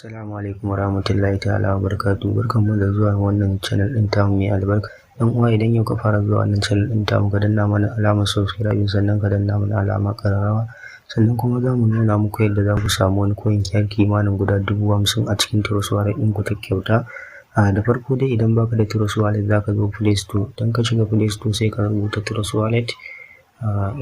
Assalamu alaikum warahmatullahi ta'ala wabarakatuh. Barkanmu da zuwa wannan channel ɗin tamu mai albarka. Dan uwa, idan yau ka fara zuwa wannan channel ɗin tamu, ka danna mana alamar subscribe, sannan ka danna mana alamar ƙararrawa. Sannan kuma za mu nuna muku yadda za ku samu wani coin kyar kimanin guda 50,000 a cikin Trust Wallet ɗin ku ta kyauta. Da farko dai, idan baka da Trust Wallet, za ka zo Play Store. Idan ka shiga Play Store sai ka rubuta Trust Wallet.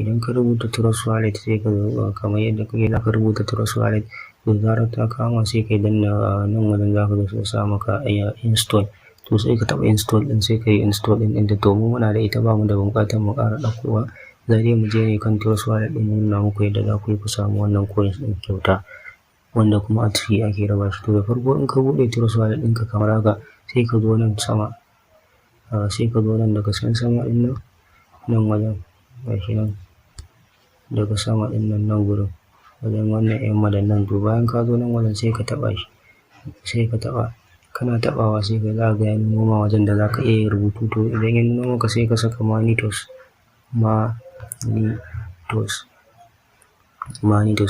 Idan ka rubuta Trust Wallet sai ka zo kamar yadda za ka rubuta Trust Wallet. Da zarar ta kama sai ka danna nan wajen, za ka zo sai sa maka install. To sai ka taɓa install ɗin, sai ka yi install ɗin da to mu muna da ita, ba mu da buƙatar mu ƙara ɗaukowa. Za dai mu je ne kan Trust Wallet ɗin, nuna muku yadda za ku yi ku samu wannan coins ɗin kyauta, wanda kuma a ciki ake raba shi. To da farko in ka buɗe Trust Wallet ɗinka kamar haka, sai ka zo nan sama, sai ka zo nan daga sama ɗin nan wajen, gashi nan daga sama ɗin nan gurin wajen wannan 'yan madannan. To bayan ka zo nan wajen sai ka taɓa shi, sai ka taɓa, kana taɓawa sai ka za ga ya nuno ma wajen da za ka iya yin rubutu. To idan ya nuno maka sai ka saka Manitos.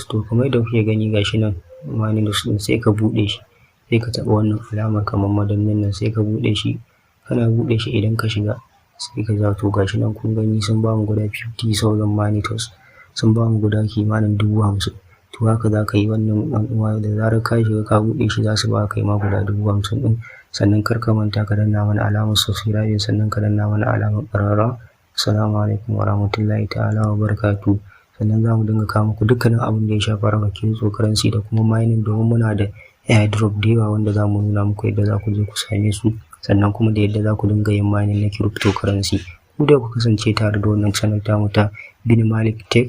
To kamar yadda kuke gani gashi nan Manitos ɗin, sai ka buɗe shi, sai ka taɓa wannan alamar kamar madannin nan, sai ka buɗe shi. Kana buɗe shi idan ka shiga sai ka ja, to gashi nan kun gani sun bamu guda 50,000 Manitos, sun bamu guda kimanin 50,000. To haka za ka yi wannan ɗan uwa, da zarar ka shiga ka buɗe shi za su ba ka ma guda 50,000 ɗin. Sannan kar ka manta ka danna mana alamar subscribe, sannan ka danna mana alamar ƙararrawa. Assalamu alaikum warahmatullahi ta'ala wabarakatuh. Sannan za mu dinga kawo muku dukkanin abin da ya shafi harkar cryptocurrency da kuma mining, domin muna da airdrop da yawa wanda za mu nuna muku yadda za ku je ku same su, sannan kuma da yadda za ku dinga yin mining na cryptocurrency. Ku da ku kasance tare da wannan channel tamu ta Binimalik Tech,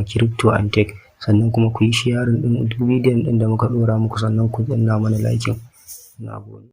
Crypto and Tech. Sannan kuma ku yi sharing ɗin duk bidiyon ɗin da muka ɗora muku, sannan ku danna mana liking. Na gode.